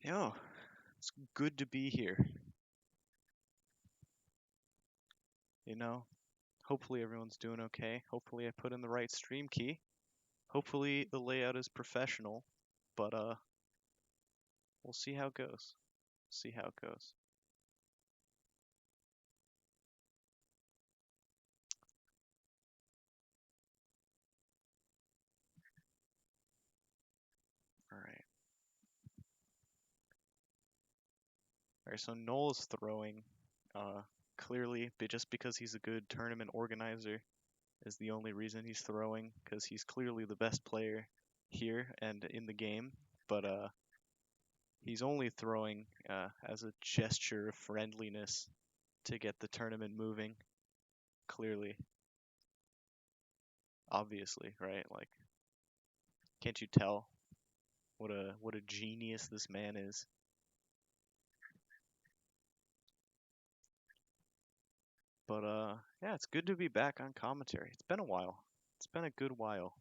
Yo, it's good to be here. You know, hopefully everyone's doing okay. Hopefully I put in the right stream key. Hopefully the layout is professional, but we'll see how it goes. See how it goes. All right. All right, so Noel's throwing clearly just because he's a good tournament organizer is the only reason he's throwing because he's clearly the best player here and in the game, but he's only throwing as a gesture of friendliness to get the tournament moving. Clearly, obviously, right? Like, can't you tell what a genius this man is? But yeah, it's good to be back on commentary. It's been a while. It's been a good while.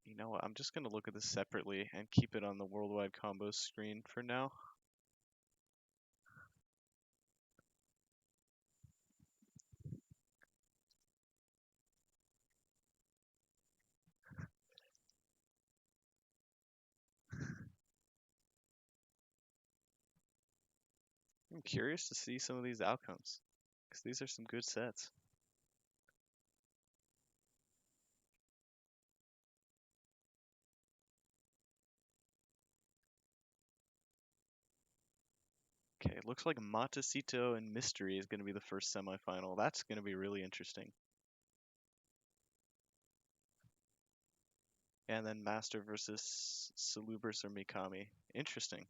You know what? I'm just gonna look at this separately and keep it on the worldwide combos screen for now. I'm curious to see some of these outcomes because these are some good sets. Okay, it looks like Matecito and Mystery is going to be the first semifinal. That's going to be really interesting. And then Master versus Salubris or Mikami. Interesting.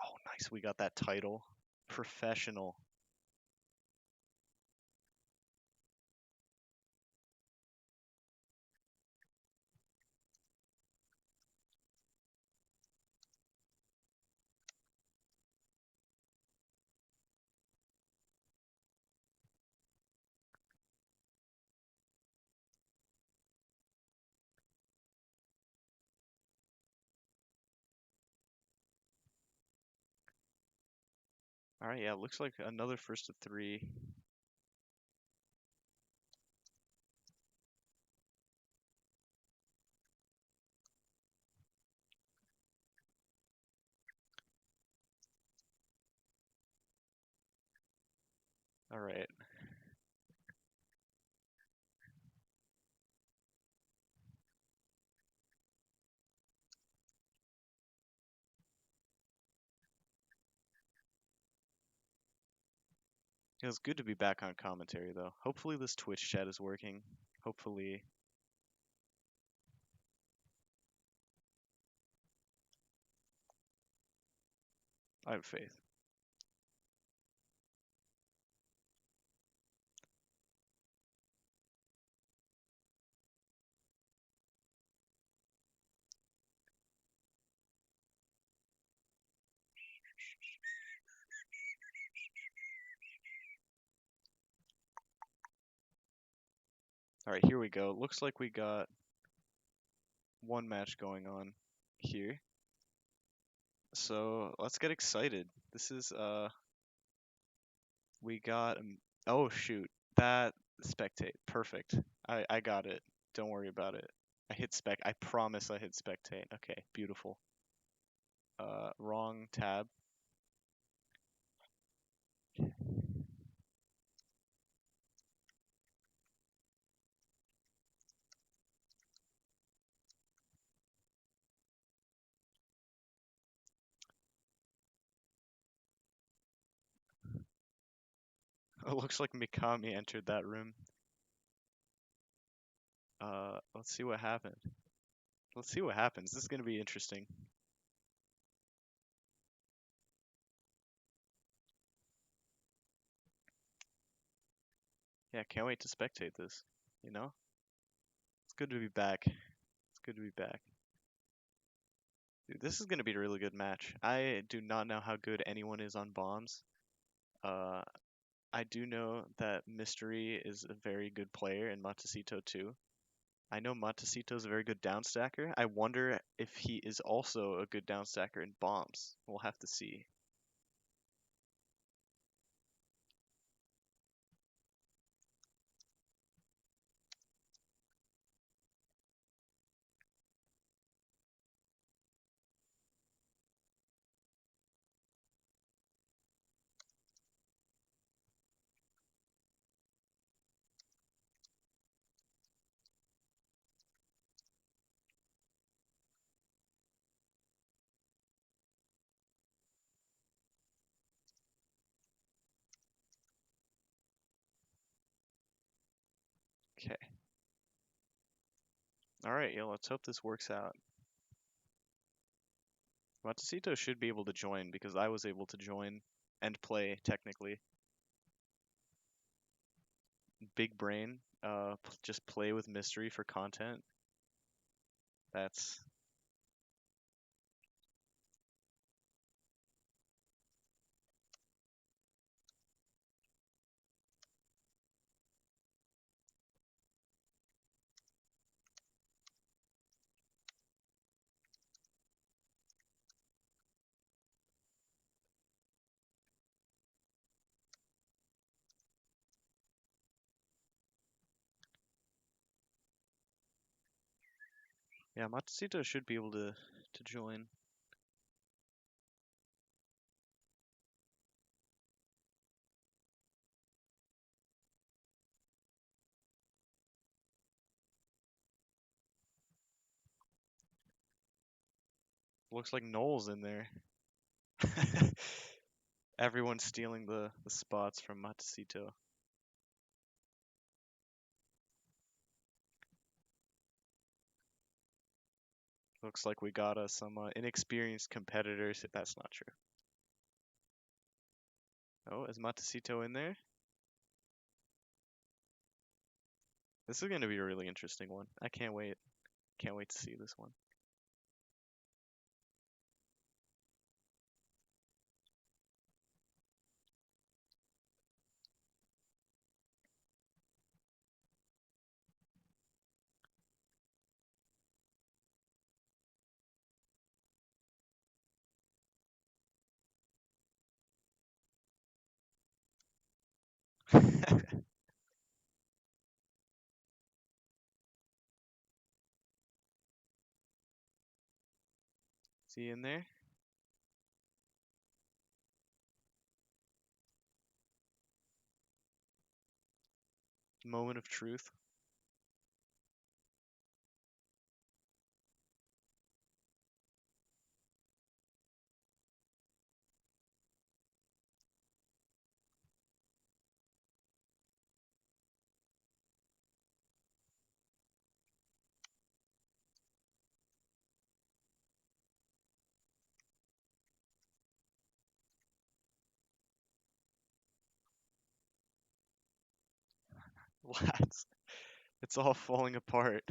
Oh, nice. We got that title. Professional. All right, yeah, looks like another first of three. All right. It was good to be back on commentary, though. Hopefully this Twitch chat is working. Hopefully. I have faith. All right, here we go. Looks like we got one match going on here. So let's get excited. This is we got oh shoot, that spectate. Perfect. I got it. Don't worry about it. I hit spec. I promise I hit spectate. Okay, beautiful. Wrong tab. It looks like Mikami entered that room. Let's see what happened. Let's see what happens. This is gonna be interesting. Yeah, can't wait to spectate this. You know? It's good to be back. It's good to be back. Dude, this is gonna be a really good match. I do not know how good anyone is on bombs. Uh, I do know that Mystery is a very good player and Matecito too. I know Matecito is a very good downstacker. I wonder if he is also a good downstacker in bombs. We'll have to see. Okay. All right, yeah, let's hope this works out. Matecito should be able to join because I was able to join and play technically. Big brain. Just play with Mystery for content. That's yeah. Matecito should be able to join. Looks like Noel's in there. Everyone's stealing the spots from Matecito. Looks like we got us some inexperienced competitors. That's not true. Oh, is Matecito in there? This is going to be a really interesting one. I can't wait. Can't wait to see this one. Is he in there? Moment of truth. Lads, it's all falling apart.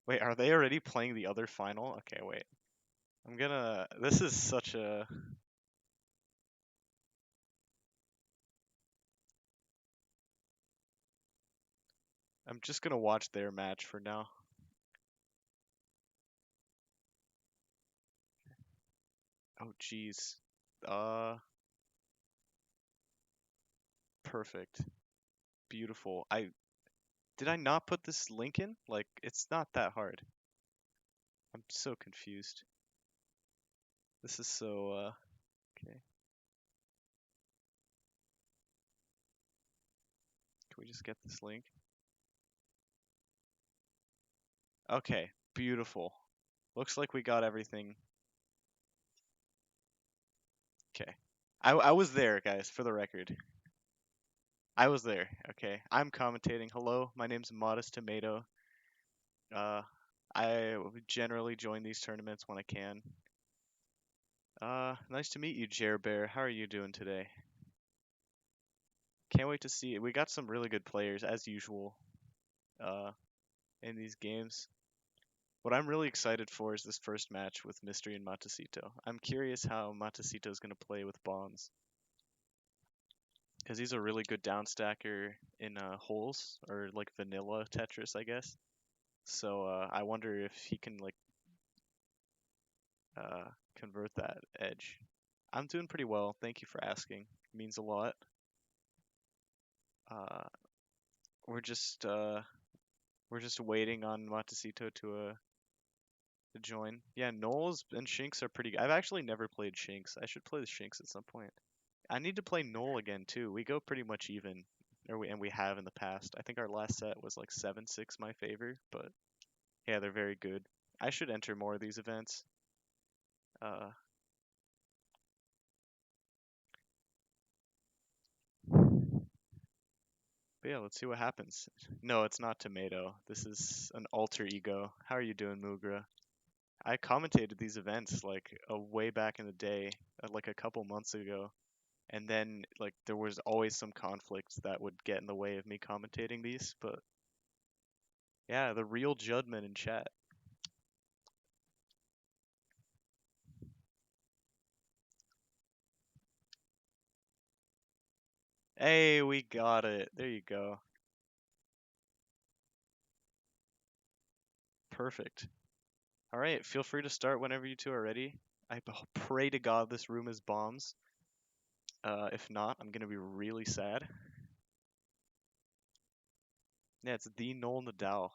Wait, are they already playing the other final? Okay, wait. This is such a. I'm just gonna watch their match for now. Oh, jeez. Uh, Perfect. Beautiful. Did I not put this link in? Like, it's not that hard. I'm so confused. This is so, okay. Can we just get this link? Okay, beautiful. Looks like we got everything. Okay. I was there, guys, for the record. I was there. Okay. I'm commentating. Hello, my name's Modest Tomato. Uh, I generally join these tournaments when I can. Nice to meet you, Jer Bear. How are you doing today? Can't wait to see it. We got some really good players, as usual, uh, in these games. What I'm really excited for is this first match with Mystery and Matecito. I'm curious how Matecito is going to play with bombs, because he's a really good downstacker in holes, or like vanilla Tetris, I guess. So I wonder if he can like uh, convert that edge. I'm doing pretty well. Thank you for asking. It means a lot. Uh, we're just uh, we're just waiting on Matecito to join. Yeah, Knowles and Shinx are pretty. I've actually never played Shinx. I should play the Shinx at some point. I need to play Knoll again too. We go pretty much even, and we have in the past. I think our last set was like 7-6 my favor, but yeah, they're very good. I should enter more of these events. Uh, but yeah, let's see what happens. No, it's not Tomato. This is an alter ego. How are you doing, Mugra? I commentated these events like way back in the day, like a couple months ago, and then like there was always some conflict that would get in the way of me commentating these. But yeah, the real Judman in chat. Hey, we got it. There you go. Perfect. All right, feel free to start whenever you two are ready. Pray to God this room is bombs. If not, I'm gonna be really sad. Yeah, it's the Noel Nadal,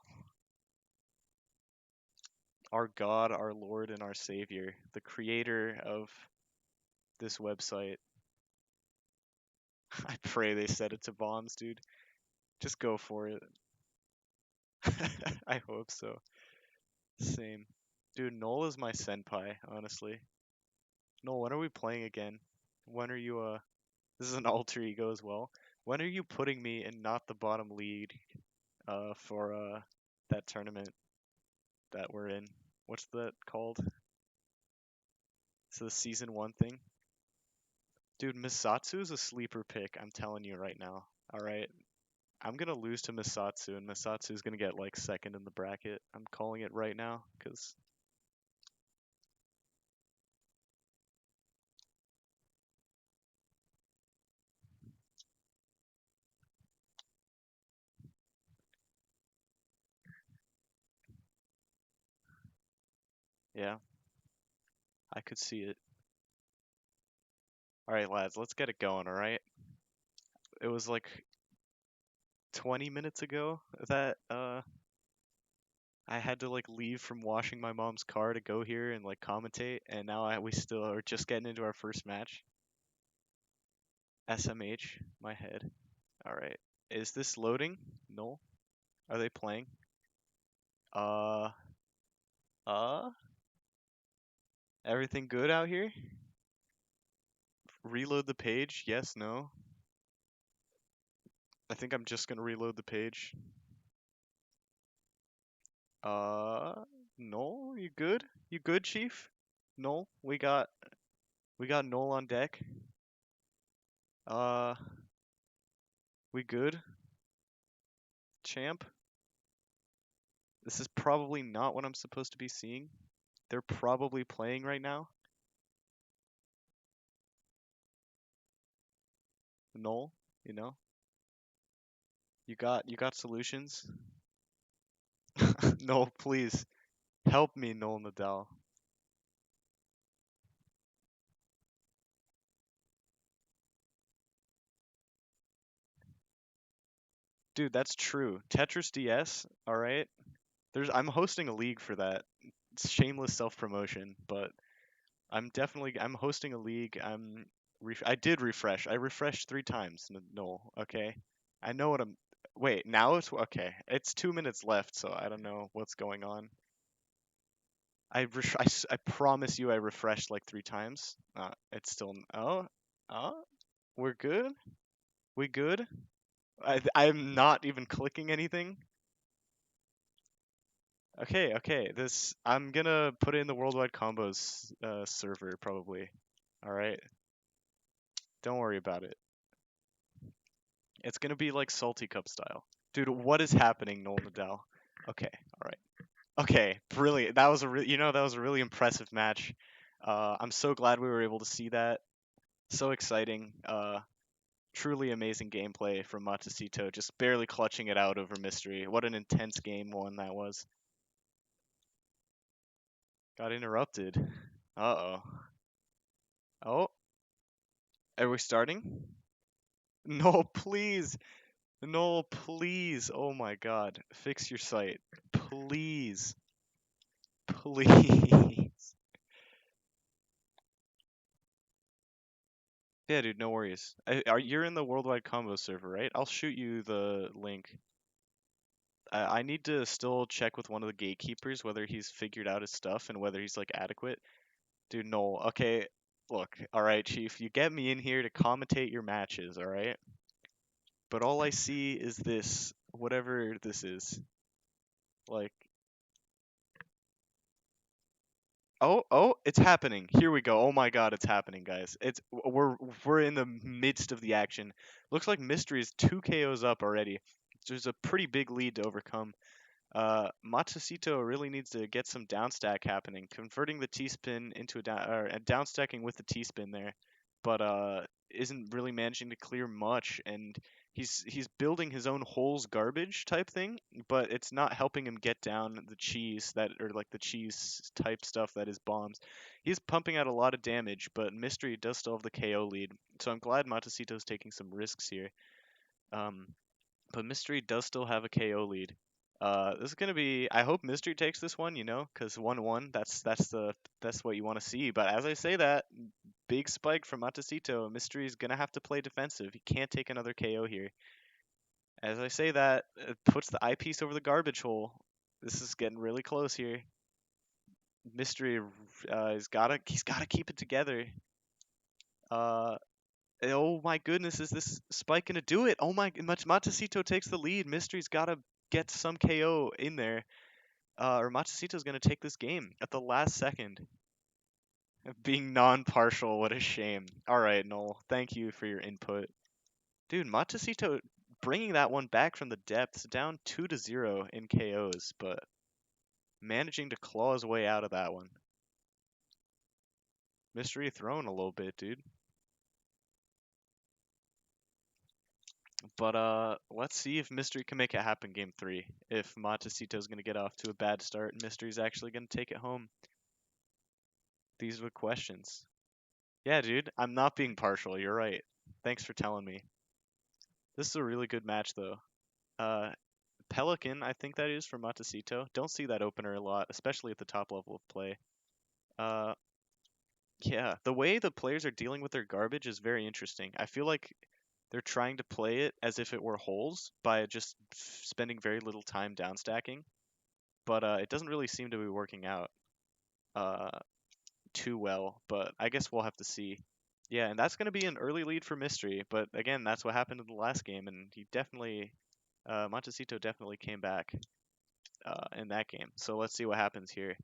our God, our Lord, and our Savior, the creator of this website. I pray they set it to bombs, dude. Just go for it. I hope so. Same. Dude, Noel is my senpai, honestly. Noel, when are we playing again? When are you, this is an alter ego as well. When are you putting me in not the bottom lead, for, that tournament that we're in? What's that called? It's the season one thing. Dude, Misatsu's a sleeper pick, I'm telling you right now. Alright? I'm gonna lose to Misatsu, and Misatsu's gonna get like second in the bracket. I'm calling it right now, cause yeah, I could see it. Alright, lads, let's get it going, alright? It was like 20 minutes ago that I had to like leave from washing my mom's car to go here and like commentate, and now we still are just getting into our first match. SMH, my head. Alright. Is this loading? No. Are they playing? Uh, uh, everything good out here? Reload the page? Yes, no. I think I'm just gonna reload the page. Uh, no, you good? You good, Chief? No, we got Noel on deck. Uh, we good, champ? This is probably not what I'm supposed to be seeing. They're probably playing right now. Noel, you know, you got solutions. No, please help me, Noel Nadal. Dude, that's true. Tetris DS, all right. I'm hosting a league for that. It's shameless self-promotion, but I'm hosting a league. I did refresh. I refreshed 3 times. No, okay. I know what I'm. Wait, now it's okay. It's 2 minutes left, so I don't know what's going on. I promise you, I refreshed like 3 times. It's still. Oh, Uh, we're good? We good? I'm not even clicking anything. Okay, okay. This I'm gonna put it in the worldwide combos server probably. All right. Don't worry about it. It's gonna be like Salty Cup style. Dude, what is happening, Noel Nadal? Okay, all right. Okay, brilliant. That was a that was a really impressive match. I'm so glad we were able to see that. So exciting. Truly amazing gameplay from Matecito, just barely clutching it out over Mystery. What an intense game one that was. Got interrupted. Uh-oh. Oh, are we starting? No, please. No, please. Oh my God. Fix your site. Please. Please. Yeah, dude, no worries. You're in the worldwide combo server, right? I'll shoot you the link. I need to still check with one of the gatekeepers whether he's figured out his stuff and whether he's like adequate. Dude, Noel, okay, look, all right, Chief, you get me in here to commentate your matches, all right? But all I see is this, whatever this is. Like, oh, it's happening. Here we go. Oh my God, it's happening, guys. We're in the midst of the action. Looks like Mystery is 2 KOs up already. There's a pretty big lead to overcome. Matecito really needs to get some downstack happening, converting the T-spin into a down or downstacking with the T-spin there, but isn't really managing to clear much, and he's building his own holes garbage type thing, but it's not helping him get down the cheese that or like the cheese type stuff that is bombs. He's pumping out a lot of damage, but Mystery does still have the KO lead, so I'm glad Matecito's taking some risks here. Um, but Mystery does still have a KO lead. This is gonna be. I hope Mystery takes this one, because 1-1. That's what you want to see. But as I say that, big spike from Matecito. Mystery is gonna have to play defensive. He can't take another KO here. As I say that, it puts the eyepiece over the garbage hole. This is getting really close here. Mystery, he's gotta keep it together. Uh, oh my goodness, is this spike gonna do it? Oh my, Matecito takes the lead. Mystery's gotta get some KO in there. Or Matecito's gonna take this game at the last second. Being non-partial, what a shame. All right, Noel, thank you for your input. Dude, Matecito bringing that one back from the depths, down 2-0 in KOs, but managing to claw his way out of that one. Mystery thrown a little bit, dude. But let's see if Mystery can make it happen game 3. If Matecito's gonna get off to a bad start and Mystery's actually gonna take it home. These are the questions. Yeah, dude, I'm not being partial. You're right. Thanks for telling me. This is a really good match, though. Uh, Pelican, I think that is for Matecito. Don't see that opener a lot, especially at the top level of play. Uh, yeah, the way the players are dealing with their garbage is very interesting. I feel like they're trying to play it as if it were holes by just spending very little time downstacking, but it doesn't really seem to be working out uh, too well. But I guess we'll have to see. Yeah, and that's going to be an early lead for Mystery, but again, that's what happened in the last game, and Montecito definitely came back in that game. So let's see what happens here.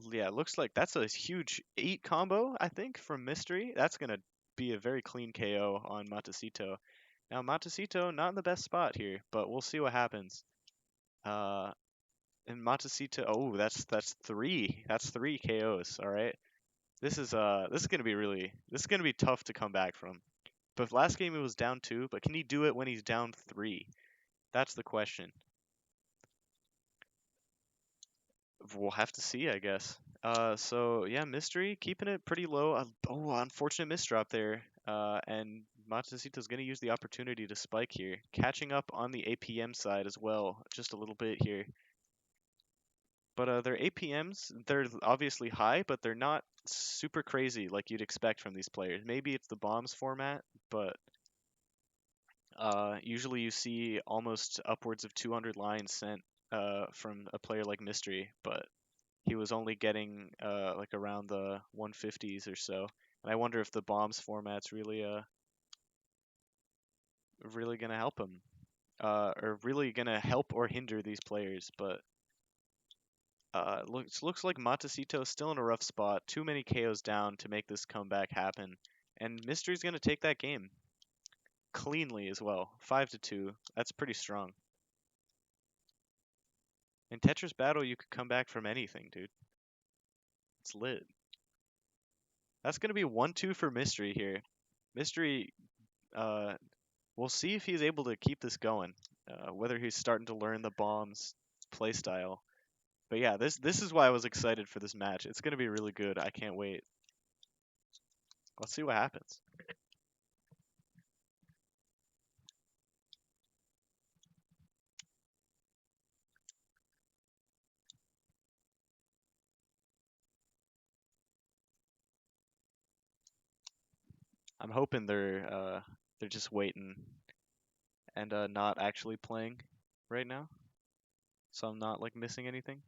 Yeah, looks like that's a huge 8 combo, I think, from Mystery. That's going to be a very clean KO on Montecito. Now, Montecito, not in the best spot here, but we'll see what happens. Uh, and Montecito, oh, that's 3. That's 3 KOs, all right? This is gonna be tough to come back from. But last game it was down 2, but can he do it when he's down 3? That's the question. We'll have to see, I guess. So yeah, Mystery keeping it pretty low. Oh, unfortunate misdrop there. And Matecito's gonna use the opportunity to spike here, catching up on the APM side as well, just a little bit here. But their APMs, they're obviously high, but they're not super crazy like you'd expect from these players. Maybe it's the bombs format, but usually you see almost upwards of 200 lines sent from a player like Mystery, but he was only getting like around the 150s or so. And I wonder if the bombs format's really gonna help him, or really gonna help or hinder these players. But looks like Matecito's still in a rough spot. Too many KOs down to make this comeback happen, and Mystery's gonna take that game cleanly as well. 5-2. That's pretty strong. In Tetris Battle, you could come back from anything, dude. It's lit. That's gonna be 1-2 for Mystery here. Mystery, uh, we'll see if he's able to keep this going. Whether he's starting to learn the bombs playstyle. But yeah, this is why I was excited for this match. It's gonna be really good. I can't wait. Let's see what happens. I'm hoping they're just waiting and not actually playing right now, so I'm not like missing anything.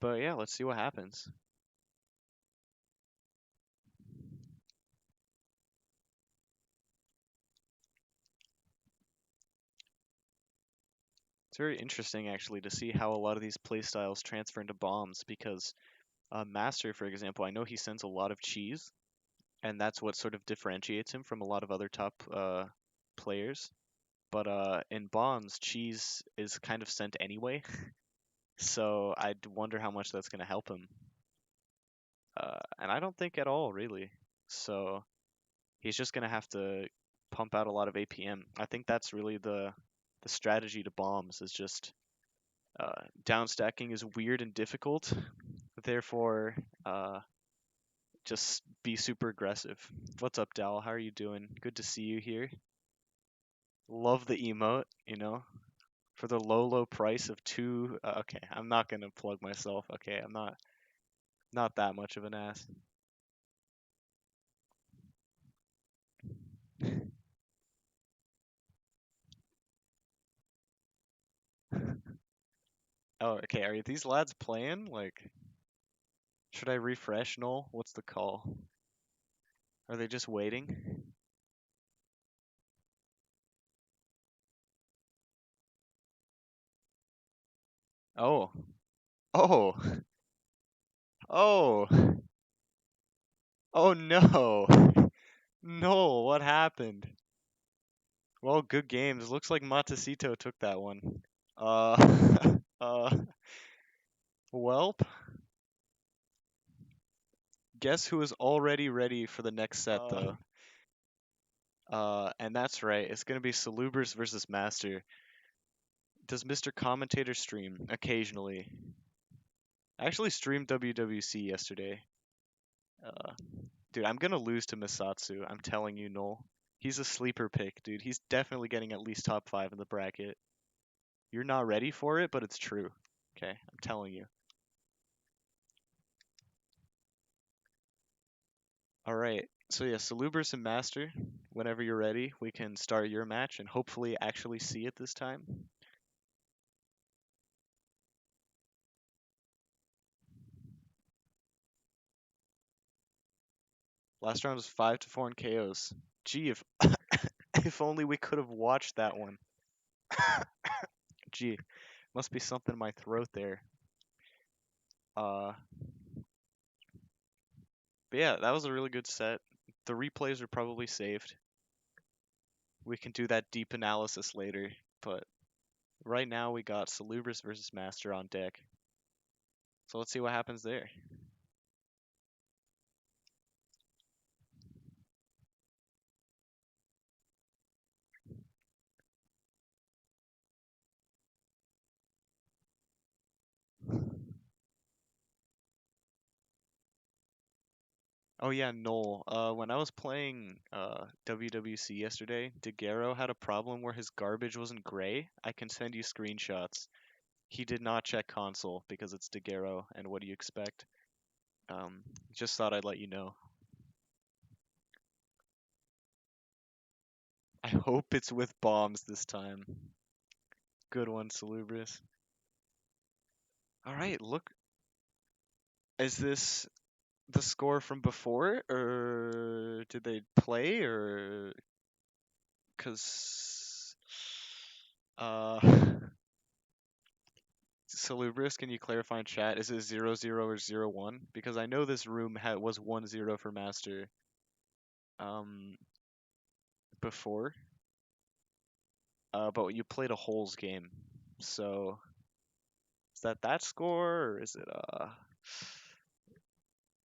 But yeah, let's see what happens. It's very interesting actually to see how a lot of these playstyles transfer into bombs because Master, for example, I know he sends a lot of cheese, and that's what sort of differentiates him from a lot of other top players. But in bombs, cheese is kind of sent anyway, so I'd wonder how much that's going to help him. And I don't think at all, really. So he's just going to have to pump out a lot of APM. I think that's really the strategy to bombs is just down stacking is weird and difficult. Therefore, just be super aggressive. What's up, Dal? How are you doing? Good to see you here. Love the emote, for the low price of two. Okay, I'm not gonna plug myself. Okay, I'm not that much of an ass. Oh, okay. Are these lads playing? Like, should I refresh? No. What's the call? Are they just waiting? Oh, oh, oh, oh no, no. What happened? Well, good games. Looks like Matecito took that one. Uh, welp. Guess who is already ready for the next set, though? And that's right. It's gonna be Salubers versus Master. Does Mr. Commentator stream occasionally? I actually streamed WWC yesterday. Uh, dude, I'm gonna lose to Misatsu. I'm telling you, Noel. He's a sleeper pick, dude. He's definitely getting at least top 5 in the bracket. You're not ready for it, but it's true. Okay, I'm telling you. All right. So yeah, Salubers and Master. Whenever you're ready, we can start your match and hopefully actually see it this time. Last round was 5-4 in KOs. Gee, if if only we could have watched that one. Gee, must be something in my throat there. Uh, but yeah, that was a really good set. The replays are probably saved. We can do that deep analysis later, but right now we got Salubris versus Master on deck. So let's see what happens there. Oh yeah, Noel. When I was playing WWC yesterday, Daguerre had a problem where his garbage wasn't gray. I can send you screenshots. He did not check console because it's Daguerre, and what do you expect? Just thought I'd let you know. I hope it's with bombs this time. Good one, Salubris. All right, look, is this the score from before, or did they play, or because uh, Salubrious, can you clarify in chat? Is it 0-0 or 0-1? Because I know this room was 1-0 for Master um before, but you played a holes game, so is that score, or is it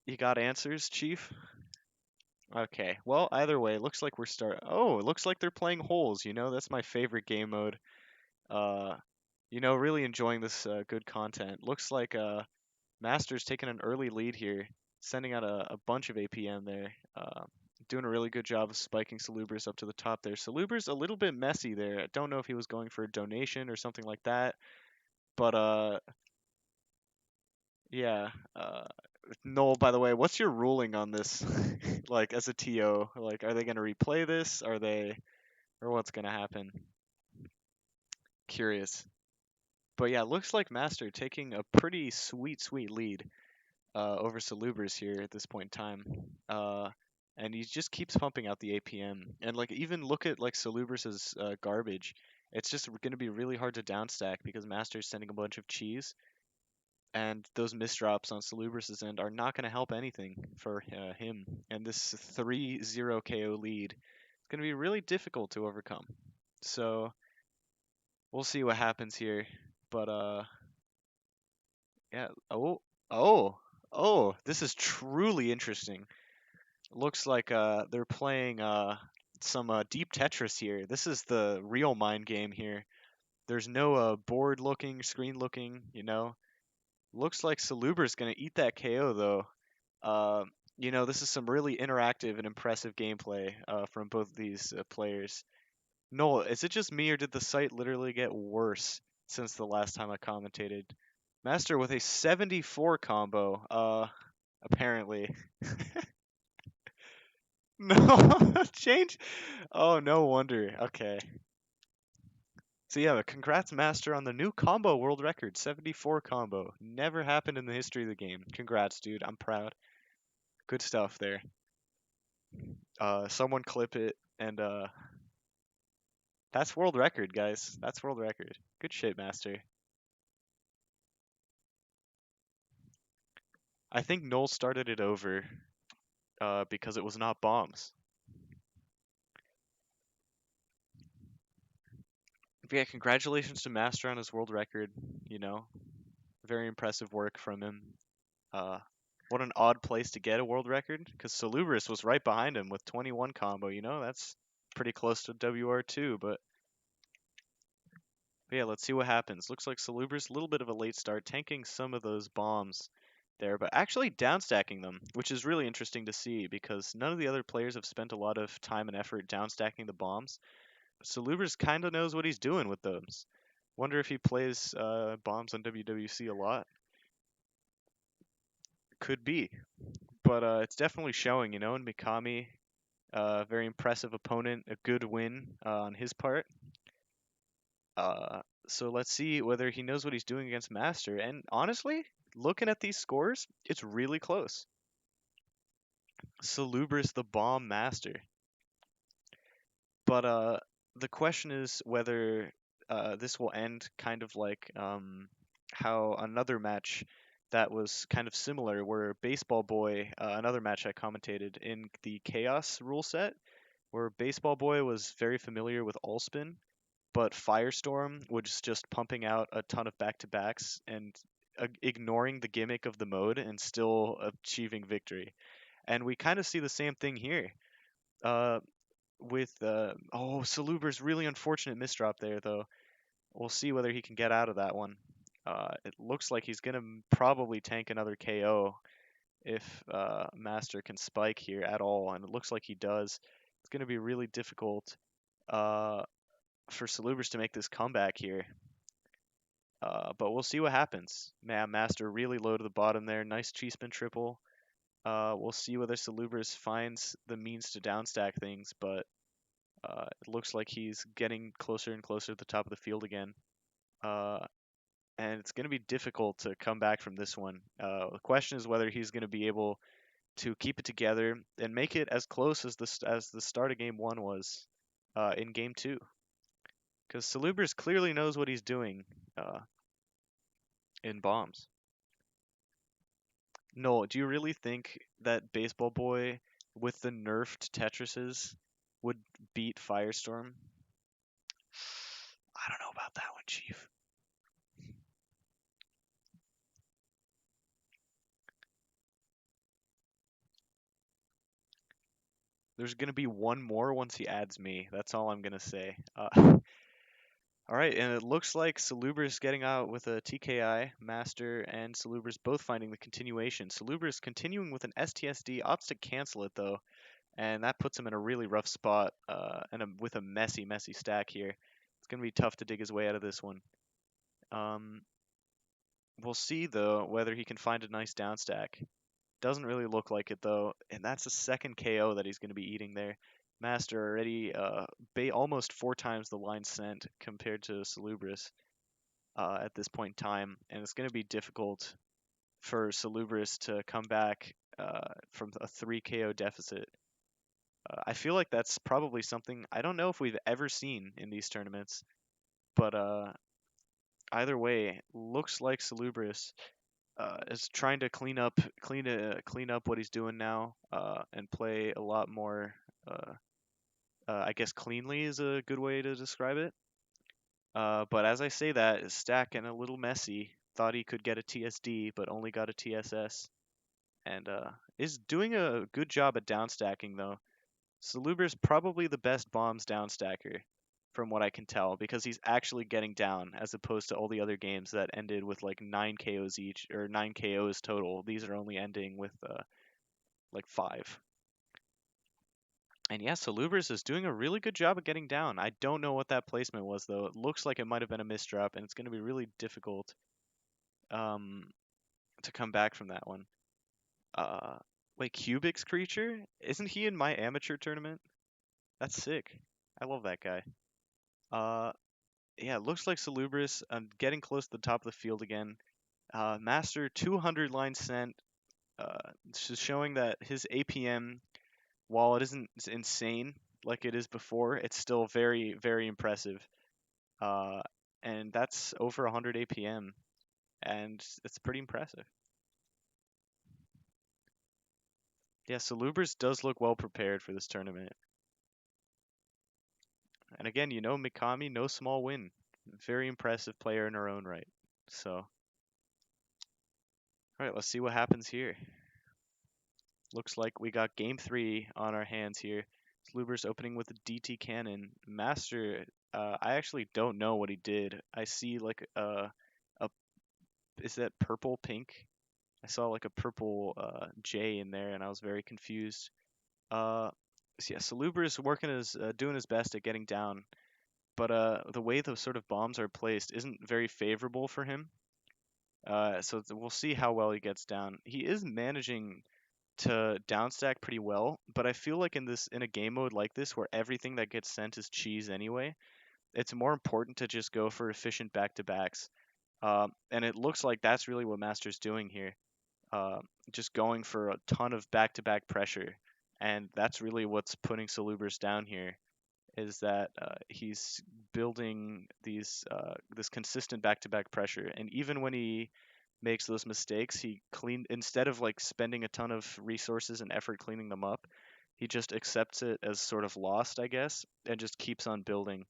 you got answers, Chief? Okay. Well, either way, looks like we're start. Oh, it looks like they're playing holes. That's my favorite game mode. Uh, really enjoying this good content. Looks like Master's taking an early lead here, sending out a bunch of APM there. Doing a really good job of spiking Salubrious up to the top there. Salubrious a little bit messy there. I don't know if he was going for a donation or something like that, but yeah. Noel, by the way, what's your ruling on this? Like as a TO, like are they gonna replay this? Are they, or what's gonna happen? Curious. But yeah, looks like Master taking a pretty sweet lead over Salubrious here at this point in time. And he just keeps pumping out the APM. And like even look at like Salubrious's garbage. It's just gonna be really hard to downstack because Master's sending a bunch of cheese, and those misdrops on Salubrious's end are not gonna help anything for him. And this 3-0 KO lead is gonna be really difficult to overcome. So we'll see what happens here. But yeah. Oh, this is truly interesting. Looks like they're playing some deep Tetris here. This is the real mind game here. There's no board looking, screen looking. Looks like Saluber's gonna eat that KO though. Uh, this is some really interactive and impressive gameplay from both of these players. Noel, is it just me or did the site literally get worse since the last time I commentated? Master with a 74 combo, apparently. No, change. Oh, no wonder. Okay. So yeah, but congrats, Master, on the new combo world record, 74 combo. Never happened in the history of the game. Congrats, dude. I'm proud. Good stuff there. Someone clip it, and that's world record, guys. That's world record. Good shit, Master. I think Noel started it over because it was not bombs. But yeah, congratulations to Master on his world record. You know, very impressive work from him. Uh, what an odd place to get a world record, because Salubrious was right behind him with 21 combo. That's pretty close to WR2. But yeah, let's see what happens. Looks like Salubrious a little bit of a late start, tanking some of those bombs there, but actually downstacking them, which is really interesting to see because none of the other players have spent a lot of time and effort downstacking the bombs. Salubrious kind of knows what he's doing with those. Wonder if he plays bombs on WWC a lot. Could be, but it's definitely showing, and Mikami, very impressive opponent, a good win on his part. So let's see whether he knows what he's doing against Master. And honestly, looking at these scores, it's really close. Salubrious the bomb Master. But the question is whether this will end kind of like how another match that was kind of similar, where Baseball Boy, another match I commentated in the Chaos rule set, where Baseball Boy was very familiar with all spin, but Firestorm was just pumping out a ton of back-to-backs and ignoring the gimmick of the mode and still achieving victory. And we kind of see the same thing here. Uh, with Saluber's really unfortunate misdrop there though. We'll see whether he can get out of that one. It looks like he's gonna probably tank another KO if Master can spike here at all, and it looks like he does. It's gonna be really difficult uh, for Salubrious to make this comeback here. But we'll see what happens. Man, Master really low to the bottom there. Nice cheese spin triple. We'll see whether Salubrious finds the means to downstack things, but it looks like he's getting closer and closer to the top of the field again. Uh, and it's going to be difficult to come back from this one. The question is whether he's going to be able to keep it together and make it as close as the start of game one was in game two. Because Salubris clearly knows what he's doing uh, in bombs. No, do you really think that Baseball Boy with the nerfed Tetrises would beat Firestorm? I don't know about that one, Chief. There's gonna be one more once he adds me. That's all I'm gonna say. All right, and it looks like Salubris getting out with a TKI, Master and Salubris both finding the continuation. Salubris continuing with an STSD, opts to cancel it though, and that puts him in a really rough spot with a messy stack here. It's gonna be tough to dig his way out of this one. Um, we'll see though whether he can find a nice down stack. Doesn't really look like it though, and that's the second KO that he's going to be eating there. Master already almost 4 times the line sent compared to Salubris at this point in time, and it's going to be difficult for Salubris to come back from a 3 KO deficit. I feel like that's probably something I don't know if we've ever seen in these tournaments, but either way, looks like Salubris is trying to clean up what he's doing now and play a lot more. Uh, I guess cleanly is a good way to describe it. But as I say that, his stack and a little messy. Thought he could get a TSD, but only got a TSS, and is doing a good job at downstacking though. Saluber's probably the best bombs downstacker, from what I can tell, because he's actually getting down as opposed to all the other games that ended with like 9 KOs each or 9 KOs total. These are only ending with like 5. And yeah, Salubers is doing a really good job of getting down. I don't know what that placement was though. It looks like it might have been a misdrop, and it's going to be really difficult um, to come back from that one. Uh, wait, Cubix Creature? Isn't he in my amateur tournament? That's sick. I love that guy. Uh, yeah, it looks like Salubris getting close to the top of the field again. Master 200 line sent, just showing that his APM, while it isn't insane like it is before, it's still very impressive. Uh, and that's over 100 APM, and it's pretty impressive. Yeah, Salubris does look well prepared for this tournament. And again, Mikami, no small win. Very impressive player in her own right. So, all right, let's see what happens here. Looks like we got game 3 on our hands here. Sluber's opening with a DT cannon. Master, I actually don't know what he did. I see like a is that purple pink? I saw like a purple J in there, and I was very confused. So yeah, Saluber is doing his best at getting down, but the way the sort of bombs are placed isn't very favorable for him. So we'll see how well he gets down. He is managing to downstack pretty well, but I feel like in a game mode like this where everything that gets sent is cheese anyway, it's more important to just go for efficient back-to-backs. And it looks like that's really what Master's doing here. Uh, just going for a ton of back-to-back pressure, and that's really what's putting Salubers down here. Is that he's building this consistent back-to-back pressure, and even when he makes those mistakes, instead of like spending a ton of resources and effort cleaning them up, he just accepts it as sort of lost, I guess, and just keeps on building.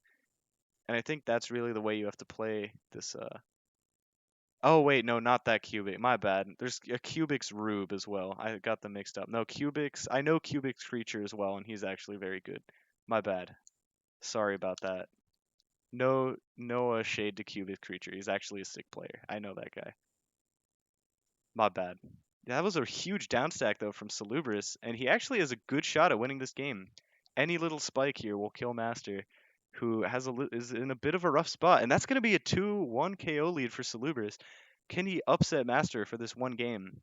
And I think that's really the way you have to play this. Oh wait, no, not that Cubic. My bad. There's a Cubix Rube as well. I got them mixed up. No, Cubix. I know Cubix Creature as well, and he's actually very good. My bad. Sorry about that. No shade to Cubix Creature. He's actually a sick player. I know that guy. My bad. That was a huge downstack though from Salubris, and he actually has a good shot at winning this game. Any little spike here will kill Master, who is in a bit of a rough spot, and that's going to be a 2-1 KO lead for Salubris. Can he upset Master for this one game?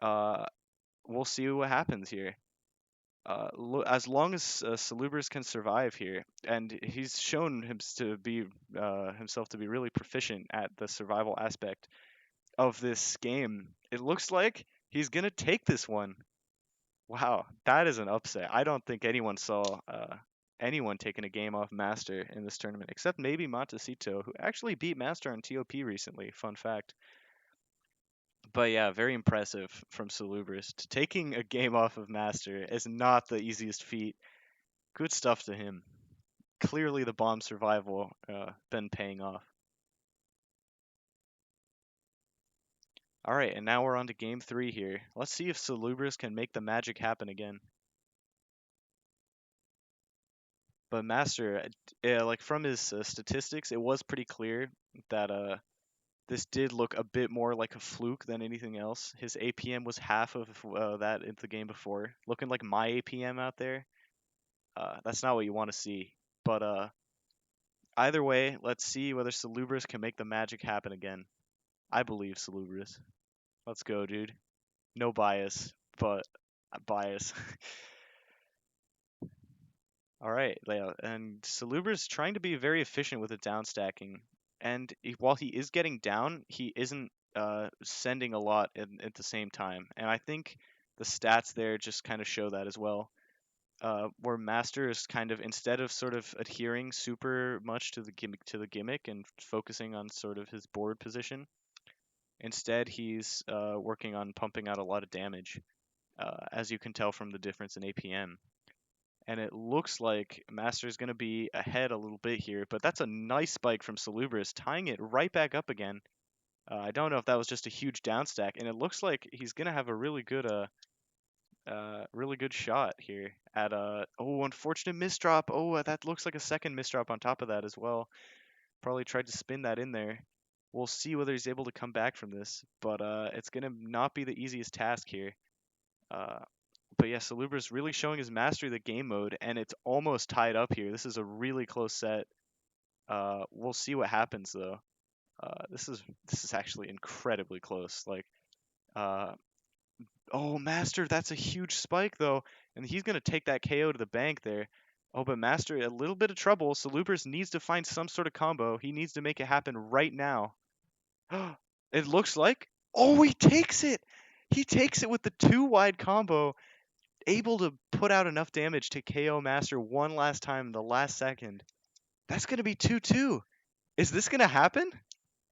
Uh, we'll see what happens here. As long as Salubrious can survive here, and he's shown himself to be really proficient at the survival aspect of this game, it looks like he's gonna take this one. Wow, that is an upset. I don't think anyone saw anyone taking a game off Master in this tournament, except maybe Matecito, who actually beat Master on TOP recently. Fun fact. But yeah, very impressive from Salubrious. Taking a game off of Master is not the easiest feat. Good stuff to him. Clearly, the bomb survival been paying off. All right, and now we're on to game 3 here. Let's see if Salubrious can make the magic happen again. But Master, like from his statistics, it was pretty clear that this did look a bit more like a fluke than anything else. His APM was half of that in the game before, looking like my APM out there. That's not what you want to see. But either way, let's see whether Salubrious can make the magic happen again. I believe Salubrious. Let's go, dude. No bias, but bias. All right, Leo. And Salubrious trying to be very efficient with the down stacking. And while he is getting down, he isn't sending a lot at the same time. And I think the stats there just kind of show that as well. Where Master is kind of, instead of sort of adhering super much to the gimmick and focusing on sort of his board position, instead he's working on pumping out a lot of damage, as you can tell from the difference in APM. And it looks like Master is going to be ahead a little bit here, but that's a nice spike from Salubrious, tying it right back up again. I don't know if that was just a huge down stack, and it looks like he's going to have a really good shot here at oh, unfortunate misdrop. Oh, that looks like a second misdrop on top of that as well. Probably tried to spin that in there. We'll see whether he's able to come back from this, but it's going to not be the easiest task here. Uh, but yeah, Salubrious really showing his mastery of the game mode, and it's almost tied up here. This is a really close set. We'll see what happens though. This is actually incredibly close. Like, uh, oh, Master, that's a huge spike though, and he's gonna take that KO to the bank there. Oh, but Master, a little bit of trouble. Salubrious needs to find some sort of combo. He needs to make it happen right now. It looks like. Oh, he takes it. He takes it with the two wide combo, able to put out enough damage to KO Master one last time in the last second. That's going to be 2-2. Is this going to happen?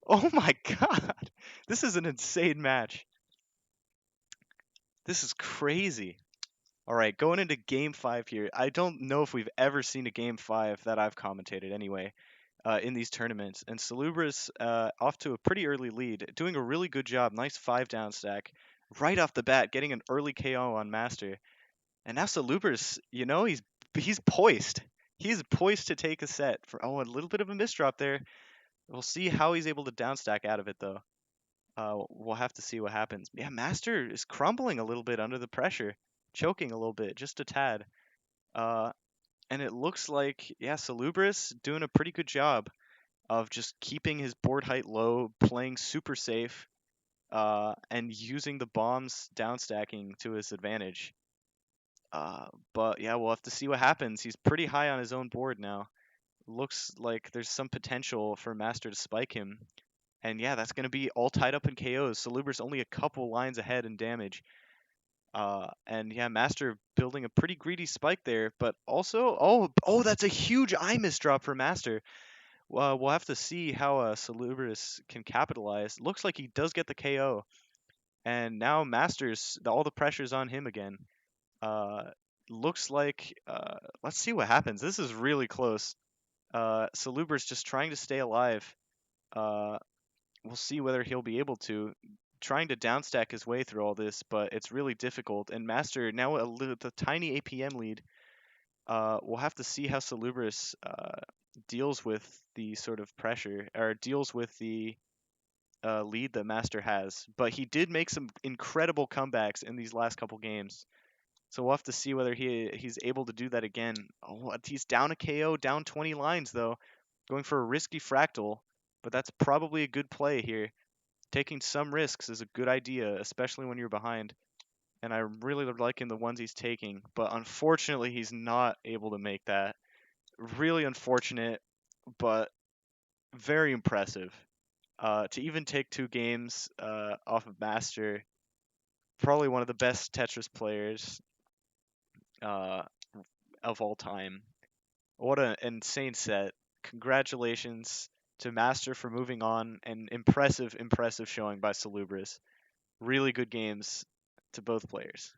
Oh my god. This is an insane match. This is crazy. All right, going into game 5 here. I don't know if we've ever seen a game 5 that I've commentated anyway in these tournaments. And Salubrious off to a pretty early lead, doing a really good job. Nice 5 down stack. Right off the bat, getting an early KO on Master. And now Salubrious, he's poised. He's poised to take a set for a little bit of a misdrop there. We'll see how he's able to downstack out of it though. We'll have to see what happens. Yeah, Master is crumbling a little bit under the pressure, choking a little bit, just a tad. Uh, and it looks like Salubrious doing a pretty good job of just keeping his board height low, playing super safe, and using the bombs downstacking to his advantage. But yeah, we'll have to see what happens. He's pretty high on his own board now. Looks like there's some potential for Master to spike him. And yeah, that's going to be all tied up in KOs. Salubrious only a couple lines ahead in damage. And yeah, Master building a pretty greedy spike there, but also, oh, that's a huge eye misdrop for Master. We'll have to see how Salubrious can capitalize. Looks like he does get the KO. And now Master's, all the pressure's on him again. Uh, Looks like let's see what happens. This is really close. Salubrious just trying to stay alive. Uh, we'll see whether he'll be able to. Trying to downstack his way through all this, but it's really difficult. And Master now the tiny APM lead. We'll have to see how Salubrious deals with the sort of pressure or deals with the lead that Master has. But he did make some incredible comebacks in these last couple games. So we'll have to see whether he's able to do that again. Oh, he's down a KO, down 20 lines though, going for a risky fractal, but that's probably a good play here. Taking some risks is a good idea, especially when you're behind. and I'm really liking the ones he's taking, but unfortunately he's not able to make that. Really unfortunate, but very impressive. To even take 2 games off of Master, probably one of the best Tetris players uh, of all time. What an insane set. Congratulations to Master for moving on, and impressive showing by Salubris. Really good games to both players.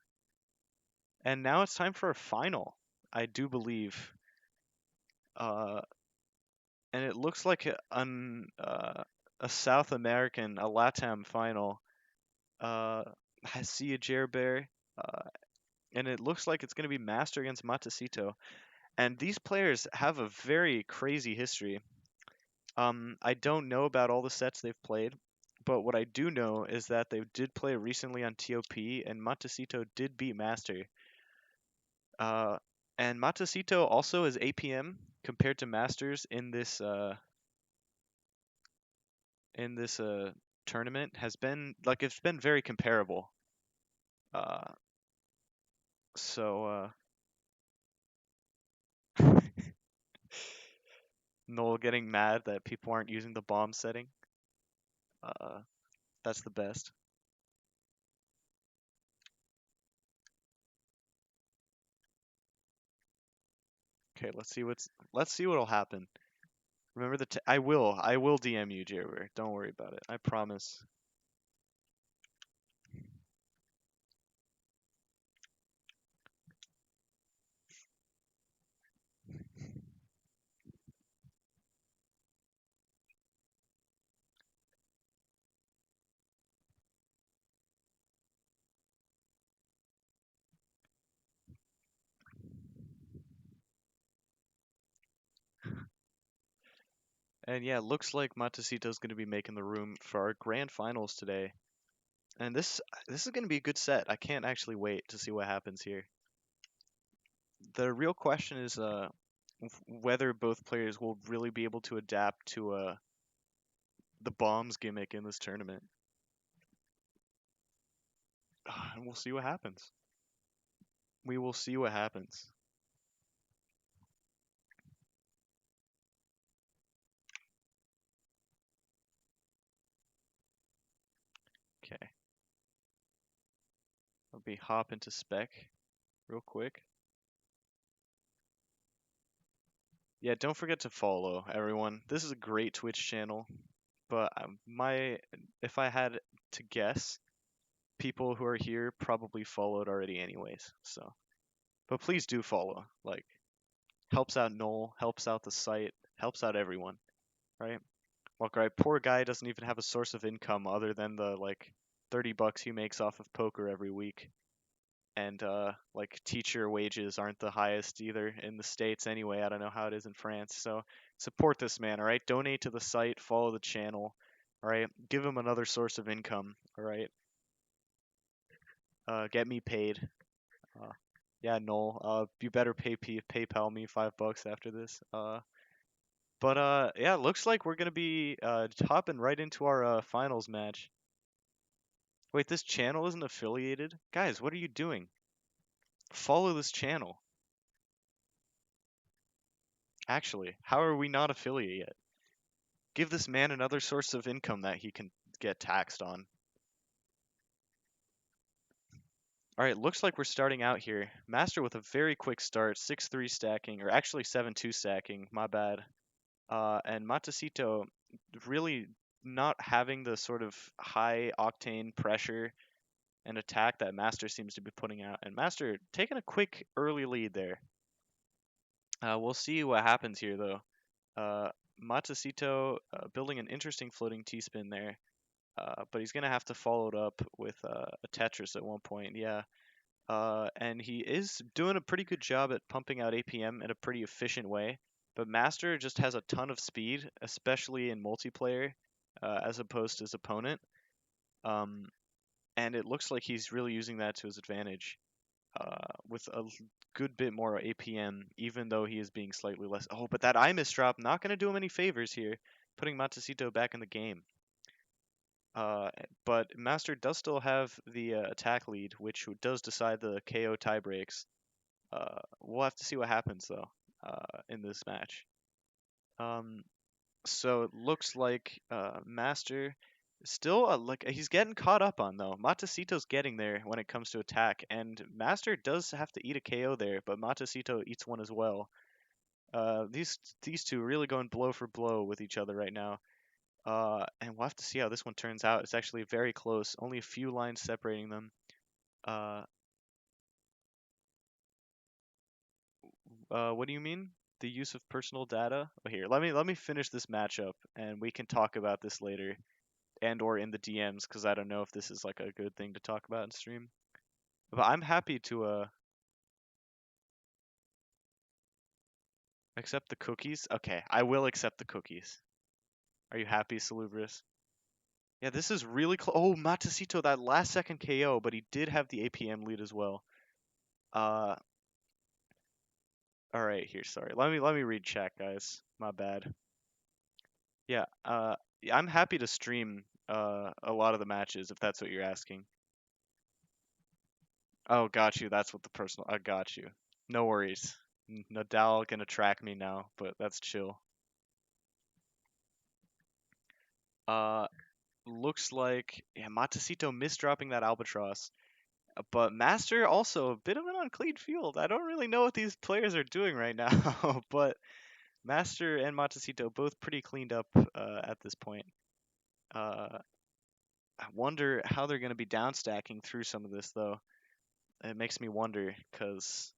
And now it's time for a final, I do believe. Uh, and it looks like a South American, a LATAM final. I see a Jerbear, uh, and it looks like it's going to be Master against Matecito. And these players have a very crazy history. I don't know about all the sets they've played, but what I do know is that they did play recently on TOP, and Matecito did beat Master. Uh, and Matecito also is APM compared to Masters in this tournament has been like it's been very comparable. Uh, so Noel getting mad that people aren't using the bomb setting. Uh, that's the best. Okay, let's see what'll happen. Remember I will DM you, Jerber. Don't worry about it. I promise. And yeah, looks like Matecito's going to be making the room for our grand finals today. And this is going to be a good set. I can't actually wait to see what happens here. The real question is whether both players will really be able to adapt to the bombs gimmick in this tournament. And we'll see what happens. We will see what happens. Okay. I'll be hop into spec real quick. Yeah, don't forget to follow everyone. This is a great Twitch channel, but my if I had to guess, people who are here probably followed already anyways. So, but please do follow. Like, helps out Noel, helps out the site, helps out everyone, right? Like, right, poor guy doesn't even have a source of income other than the like $30 he makes off of poker every week. And like teacher wages aren't the highest either in the States anyway. I don't know how it is in France. So support this man, all right? Donate to the site, follow the channel, all right? Give him another source of income, all right? Get me paid. Uh, yeah, Noel. You better PayPal me $5 after this. But yeah, looks like we're gonna be hopping right into our finals match. Wait, this channel isn't affiliated? Guys, what are you doing? Follow this channel. Actually, how are we not affiliated? Give this man another source of income that he can get taxed on. All right, looks like we're starting out here. Master with a very quick start, 6-3 stacking, or actually 7-2 stacking, my bad. And Matecito really not having the sort of high octane pressure and attack that Master seems to be putting out. And Master taking a quick early lead there. We'll see what happens here, though. Matecito building an interesting floating T-spin there. But he's going to have to follow it up with a Tetris at one point, yeah. And he is doing a pretty good job at pumping out APM in a pretty efficient way. But Master just has a ton of speed, especially in multiplayer, as opposed to his opponent. Um, and it looks like he's really using that to his advantage, with a good bit more APM, even though he is being slightly less. Oh, but that I miss drop not going to do him any favors here, putting Matecito back in the game. Uh, but Master does still have the attack lead, which does decide the KO tie breaks. We'll have to see what happens though in this match. Um, so it looks like Master still like he's getting caught up on though. Matecito's getting there when it comes to attack, and Master does have to eat a KO there, but Matecito eats one as well. These two really going blow for blow with each other right now. And we'll have to see how this one turns out. It's actually very close, only a few lines separating them. Uh, what do you mean? The use of personal data? Oh, here, let me finish this matchup, and we can talk about this later, and or in the DMs, because I don't know if this is like a good thing to talk about in stream. But I'm happy to accept the cookies. Okay, I will accept the cookies. Are you happy, Salubrious? Yeah, this is really close. Oh, Matecito, that last second KO, but he did have the APM lead as well. Uh, all right, here. Sorry. Let me read chat, guys. My bad. Yeah. Yeah, I'm happy to stream a lot of the matches if that's what you're asking. Oh, got you. That's what the personal. I got you. No worries. Nadal gonna track me now, but that's chill. Uh, looks like yeah, Matecito misdropping that albatross, but Master also a bit of an unclean field. I don't really know what these players are doing right now, but Master and Matecito both pretty cleaned up at this point. Uh, I wonder how they're going to be down stacking through some of this though. It makes me wonder because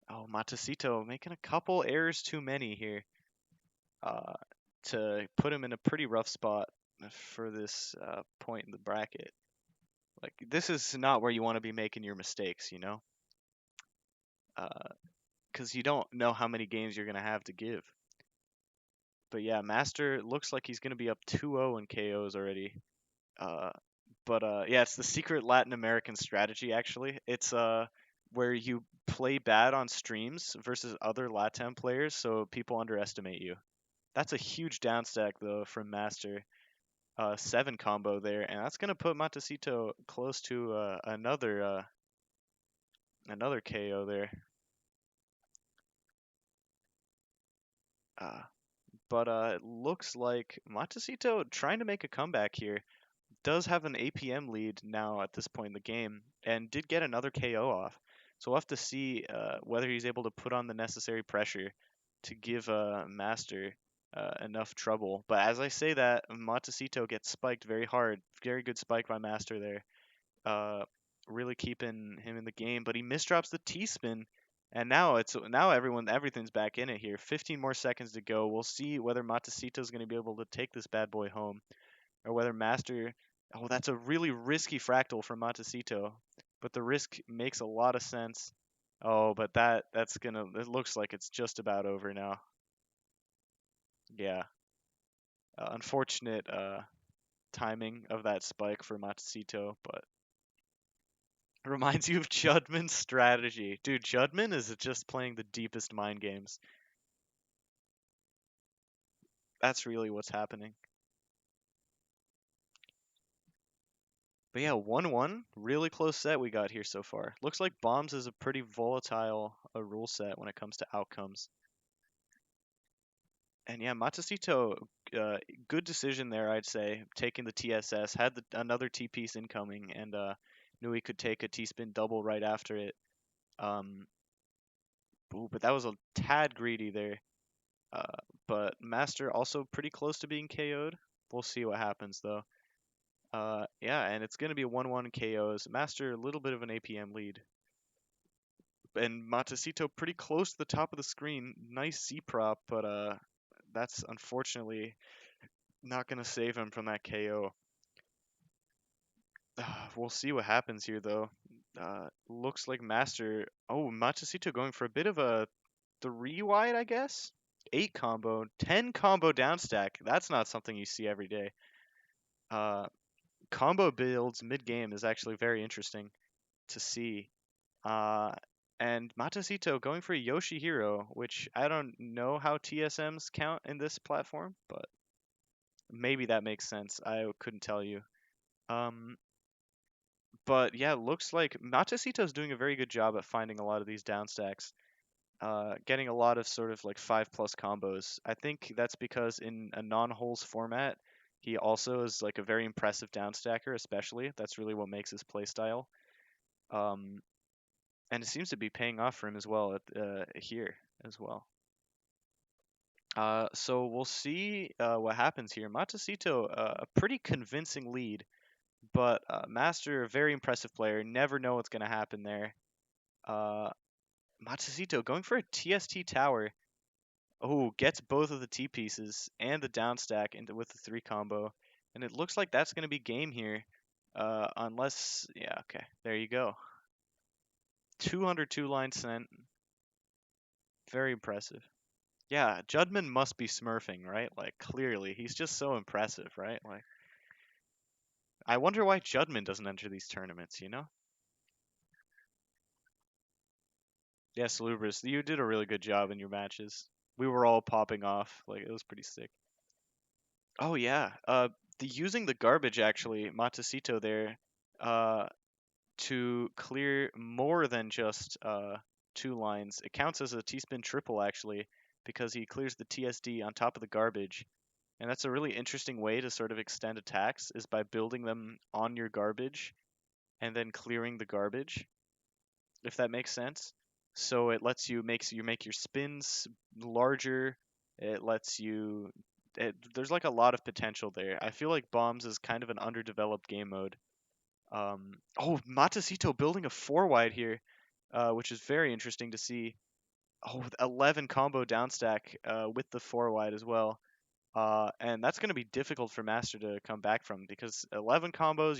oh, Matecito making a couple errors too many here uh, to put him in a pretty rough spot for this point in the bracket. Like this is not where you want to be making your mistakes, you know, because you don't know how many games you're going to have to give. But yeah, Master looks like he's going to be up 2-0 in KOs already. Uh, but yeah, it's the secret Latin American strategy actually. It's where you play bad on streams versus other LATAM players so people underestimate you. That's a huge downstack though from Master. 7 combo there, and that's gonna put Matecito close to another KO there. Uh, but it looks like Matecito trying to make a comeback here. Does have an APM lead now at this point in the game and did get another KO off. So we'll have to see whether he's able to put on the necessary pressure to give Master enough trouble. But as I say that, Matecito gets spiked very hard. Very good spike by Master there. Uh, really keeping him in the game. But he misdrops the T-spin. And now everything's back in it here. 15 more seconds to go. We'll see whether Matecito's going to be able to take this bad boy home or whether Master. Oh, that's a really risky fractal from Matecito, but the risk makes a lot of sense. Oh, but that's gonna. It looks like it's just about over now. Yeah, unfortunate timing of that spike for Matecito, but it reminds you of Judman's strategy, dude. Judman is just playing the deepest mind games. That's really what's happening. But yeah, 1-1, really close set we got here so far. Looks like bombs is a pretty volatile rule set when it comes to outcomes. And yeah, Matecito, good decision there, I'd say. Taking the TSS, had another T piece incoming, and knew he could take a T spin double right after it. Um, ooh, but that was a tad greedy there. But Master also pretty close to being KO'd. We'll see what happens though. Yeah, and it's gonna be 1-1 KOs. Master a little bit of an APM lead, and Matecito pretty close to the top of the screen. Nice C prop, but that's unfortunately not gonna save him from that KO. We'll see what happens here, though. Looks like Master. Oh, Matecito going for a bit of a 3 wide, I guess. 8 combo, 10 combo down stack. That's not something you see every day. Uh, Combo builds mid game is actually very interesting to see. Uh, and Matecito going for a Yoshihiro, which I don't know how TSMs count in this platform, but maybe that makes sense. I couldn't tell you. Um, but yeah, looks like Matecito's doing a very good job at finding a lot of these down stacks, getting a lot of sort of like 5+ combos. I think that's because in a non-holes format, he also is like a very impressive down stacker, especially. That's really what makes his play style. Um, and it seems to be paying off for him as well at, here as well. So we'll see what happens here. Matecito, a pretty convincing lead, but Master, a very impressive player. Never know what's going to happen there. Uh, Matecito going for a TST tower. Oh, gets both of the T pieces and the down stack into with the 3 combo, and it looks like that's going to be game here. Unless, yeah, okay, there you go. 202 line sent. Very impressive. Yeah, Judman must be smurfing, right? Like, clearly. He's just so impressive, right? Like, I wonder why Judman doesn't enter these tournaments, you know? Yeah, Salubris, you did a really good job in your matches. We were all popping off. Like, it was pretty sick. Oh, yeah. The using the garbage, actually, Matecito there, uh, to clear more than just 2 lines. It counts as a T-spin triple, actually, because he clears the TSD on top of the garbage. And that's a really interesting way to sort of extend attacks is by building them on your garbage and then clearing the garbage, if that makes sense. So it lets you make your spins larger. It lets you there's like a lot of potential there. I feel like bombs is kind of an underdeveloped game mode. Oh, Matecito building a 4 wide here, which is very interesting to see. Oh, 11 combo down stack with the 4 wide as well. And that's going to be difficult for Master to come back from because 11 combos,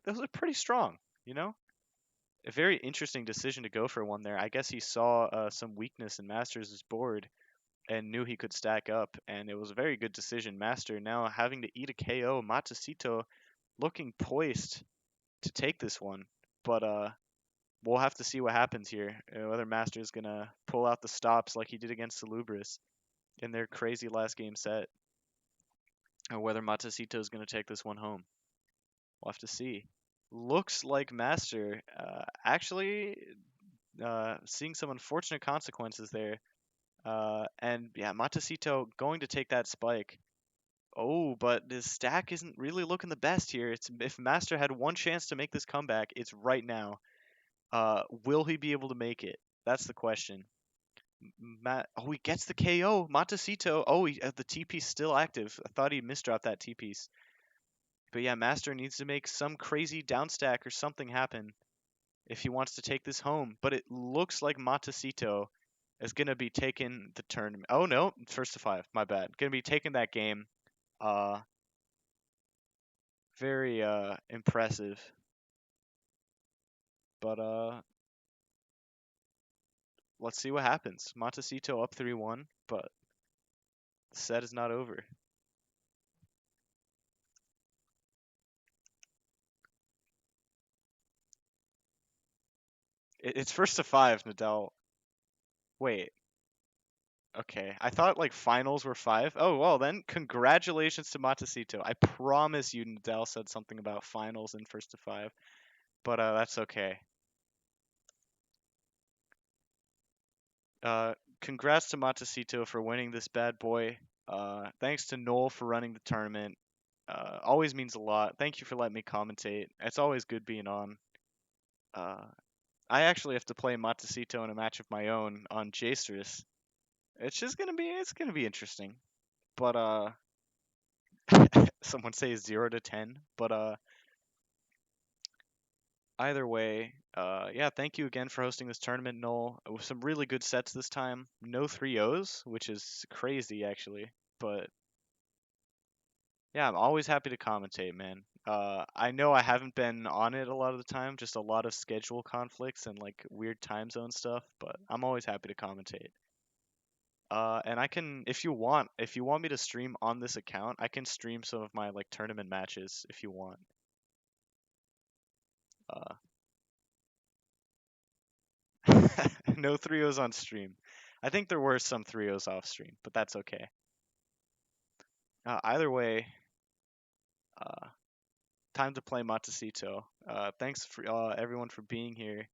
those are pretty strong, you know? A very interesting decision to go for one there. I guess he saw some weakness in Master's board and knew he could stack up, and it was a very good decision. Master now having to eat a KO. Matecito looking poised to take this one, but we'll have to see what happens here. Whether Master's gonna pull out the stops like he did against Salubris in their crazy last game set, or whether Matecito is gonna take this one home. We'll have to see. Looks like Master actually seeing some unfortunate consequences there. And yeah, Matecito going to take that spike. Oh, but his stack isn't really looking the best here. It's if Master had one chance to make this comeback, it's right now. Will he be able to make it? That's the question. Oh, he gets the KO. Matecito. Oh, the T piece still active. I thought he misdropped that T piece. But yeah, Master needs to make some crazy downstack or something happen if he wants to take this home. But it looks like Matecito is gonna be taking the tournament. Oh no, first to 5. My bad. Gonna be taking that game. Uh, very impressive. But let's see what happens. Matecito up 3-1, but the set is not over. It's first to 5, Nadal. Wait. Okay, I thought like finals were 5. Oh well, then congratulations to Matecito. I promise you, Nadal said something about finals in first to 5, but that's okay. Uh, Congrats to Matecito for winning this bad boy. Thanks to Noel for running the tournament. Always means a lot. Thank you for letting me commentate. It's always good being on. Uh, I actually have to play Matecito in a match of my own on Jastrus. It's gonna be interesting. But someone say 0 to 10. But either way, yeah, thank you again for hosting this tournament, Noel. With some really good sets this time. No 3-0s, which is crazy actually. But yeah, I'm always happy to commentate, man. I know I haven't been on it a lot of the time, just a lot of schedule conflicts and like weird time zone stuff, but I'm always happy to commentate. And I can, if you want me to stream on this account, I can stream some of my like tournament matches if you want. Uh, no 3-0s on stream. I think there were some 3-0s off stream, but that's okay. Either way, uh, time to play Matecito. Thanks for everyone for being here.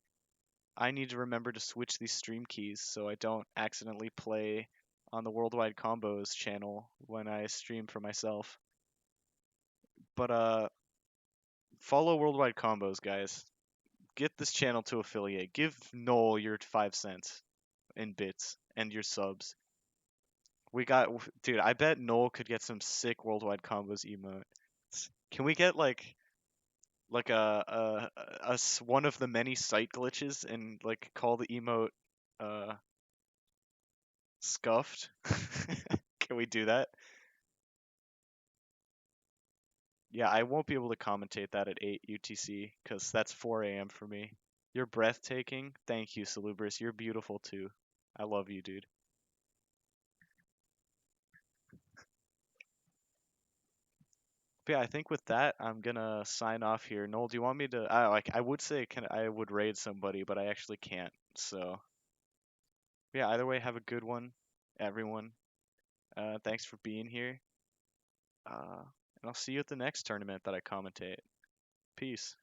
I need to remember to switch these stream keys so I don't accidentally play on the Worldwide Combos channel when I stream for myself. But follow Worldwide Combos, guys. Get this channel to affiliate. Give Noel your 5 cents in bits and your subs. We got, dude. I bet Noel could get some sick Worldwide Combos emotes. Can we get like one of the many site glitches and like call the emote uh scuffed? Can we do that? Yeah, I won't be able to commentate that at 8 UTC because that's 4 a.m. for me. You're breathtaking. Thank you, Salubrious. You're beautiful too. I love you, dude. But yeah, I think with that, I'm gonna sign off here. Noel, do you want me to? I would say I would raid somebody, but I actually can't. So yeah, either way, have a good one, everyone. Thanks for being here. And I'll see you at the next tournament that I commentate. Peace.